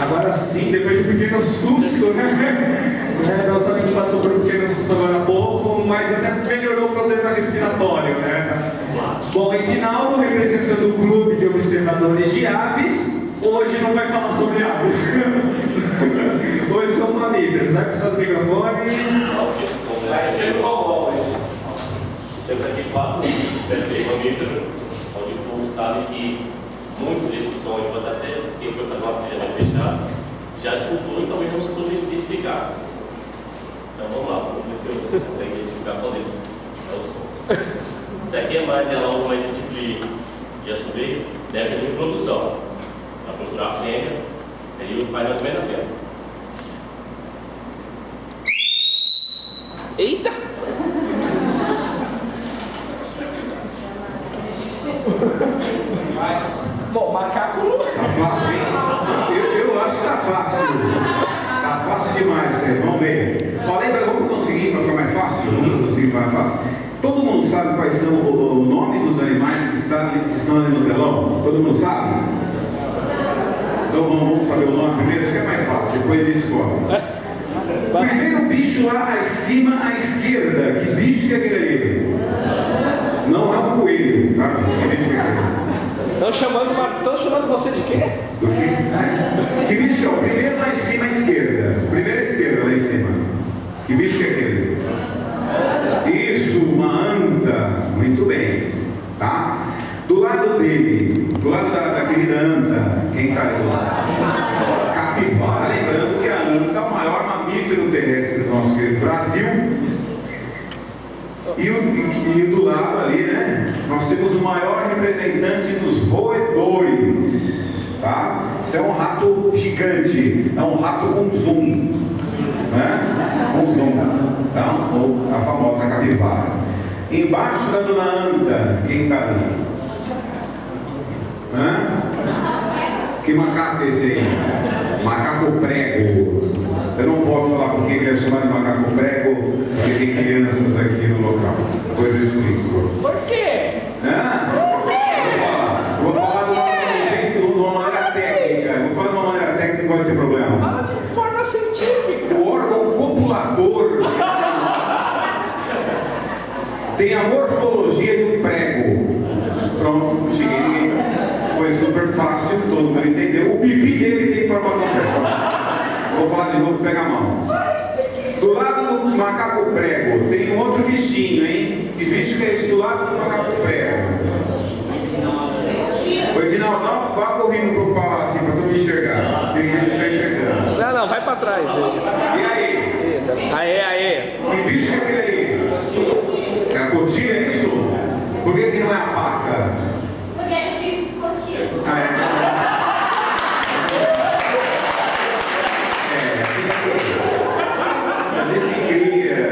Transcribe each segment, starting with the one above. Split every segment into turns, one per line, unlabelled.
Agora sim, depois de um pequeno susto, né? Nosso amigo passou por um pequeno susto agora há pouco, mas até melhorou o problema respiratório, né? Bom, Edinaldo, representando o clube de observadores de aves, hoje não vai falar sobre aves. Hoje são mamíferos. Vai precisar do microfone.
Vai ser igual hoje. Temos aqui 4 espécies de mamíferos, onde o povo sabe que muitos desses sons, pode até quem foi fazer uma trilha mais fechada, já escutou e talvez não soube identificar. Então vamos lá, vamos ver se você consegue identificar qual desses é o som. Isso aqui é mais, ela usa esse tipo de assobio, deve ter de reprodução. Para procurar a fêmea, ele faz mais ou menos assim.
Eita! Bom, macaco.
Tá fácil, hein? Eu acho que tá fácil. Tá fácil demais, né? Vamos ver. Ó, lembra, vamos conseguir para ficar mais fácil? Vamos conseguir para mais fácil. Todo mundo sabe quais são o nome dos animais que estão ali no telão? Todo mundo sabe? Então vamos saber o nome primeiro, acho que é mais fácil, depois ele escolhe. O primeiro bicho lá acima à esquerda, que bicho que é aquele ali? Não é um coelho, tá? Que bicho que é aquele?
Estão chamando você de quê?
Do que? Que bicho é o primeiro lá em cima à esquerda? O primeiro à esquerda lá em cima. Que bicho que é aquele? Isso, uma anta. Muito bem. Tá? Do lado dele, do lado da querida anta, quem está aí do lado? Capivara. Lembrando que a anta é o maior mamífero terrestre do nosso querido Brasil. E do lado ali, né? Nós temos o maior representante dos roedores. Tá? Isso é um rato gigante. É um rato com zoom. Né? Com zoom. Então, a famosa capivara. Embaixo da dona anta, quem está ali? Que macaco é esse aí? Macaco prego. Eu não posso falar porque ele é chamado de macaco prego, porque tem crianças aqui no local. Depois eu explico.
Por quê?
Por quê? Vou falar de uma maneira técnica. Vou falar de uma maneira técnica, não pode ter problema.
Fala de forma científica.
O órgão copulador tem a morfologia de um prego. Pronto, cheguei. Foi super fácil, todo mundo entendeu. O pipi dele tem forma de um prego. Vou falar de novo, pega a mão. Do lado do macaco prego tem um outro bichinho, hein? Que bicho que é esse do lado do macaco prego? O Edinaldo, não, vá correndo pro pau assim pra todo mundo enxergar. Tem gente que tá enxergando.
Não, vai pra trás.
E aí?
Isso. Aê.
Que bicho que é aquele aí? É a cotia, é isso? Por que não é a vaca?
Porque é escrito cotia.
Ah, é? A gente cria.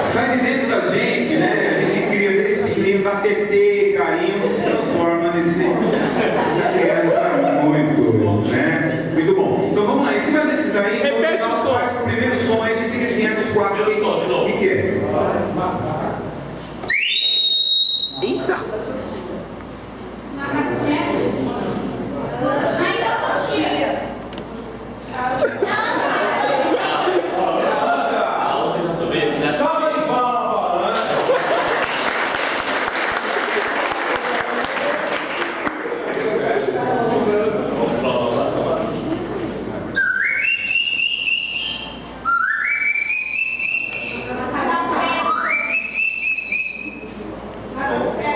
Sai de dentro da gente, né? A gente cria desse pequenininho, dá TT, carinho, se transforma nessa criança muito, né? Muito bom. Então vamos lá, em cima desses daí,
repete
então,
o som.
faz o primeiro som aí, a gente tem que adivinhar dos 4.
Primeiro som, de novo.
O que é?
Eita!
Macaco prego. Ainda cotia.
Ah, você já soube aqui nessa.
Salva de palmas!
Vamos pro próximo lá.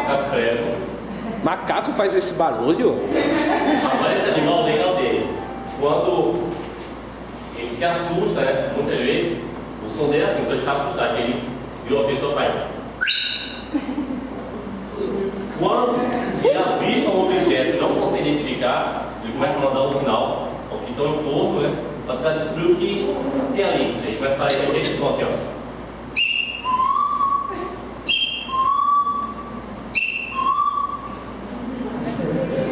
Macaco prego.
Macaco faz esse barulho?
Agora esse animal legal dele. Quando ele se assusta, né? Muitas vezes, o som dele é assim, quando ele se assustar, que ele viu a pessoa vai. Quando ele avista um objeto e não consegue identificar, ele começa a mandar um sinal ao que estão em torno, né? Para tentar descobrir o que tem ali. Ele começa a fazer esse som assim, ó.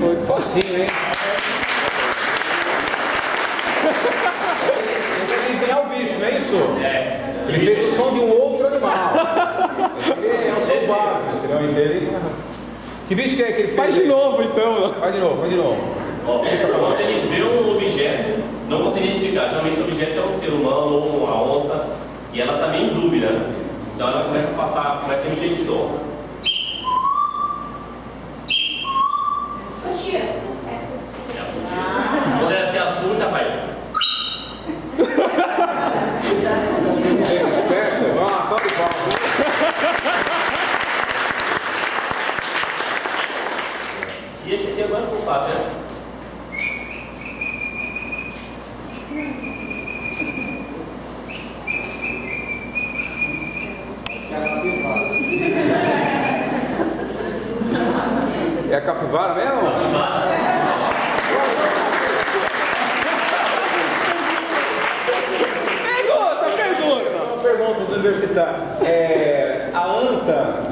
Foi facinho, hein? Ele desenhar o bicho, não é isso?
É.
Ele fez o som de um outro animal. Ele é o som básico, entendeu? Que bicho que é que ele fez?
Faz de
aí?
novo então.
Faz de novo, faz de novo.
Ó, quando ele vê um objeto, não consegue identificar. Geralmente esse objeto é um ser humano ou uma onça, e ela está meio em dúvida. Então ela começa a passar, começa a emitir esse som.
Curtiu?
Quando ela se assusta, vai.
Esperto, vamos lá, sobe o palco.
E esse aqui agora ficou fácil, né?
É a capivara mesmo?
Pergunta.
Uma pergunta do universitário. A anta,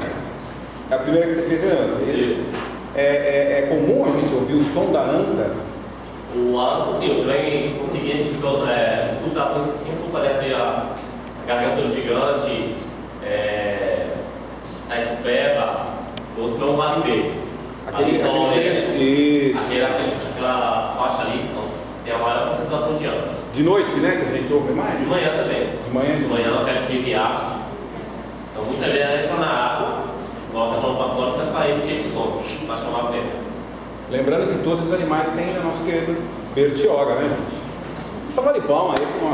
a primeira que você fez é anta, é isso? É comum a gente ouvir o som da anta?
O alto, sim, você vai conseguir escutar, quem for fazer até a garganta do gigante, a espera, ou se não o vale beijo. Ali só aquela faixa ali, então, tem a maior concentração de antas.
De noite, né? Que a gente ouve mais?
De manhã também.
De manhã,
perto de riachos. Então muita gente entra na água, coloca a mão para fora e faz para emitir esse som, para chamar a fêmea.
Lembrando que todos os animais têm o nosso querido Bertioga, né, gente? Salva de palma aí, com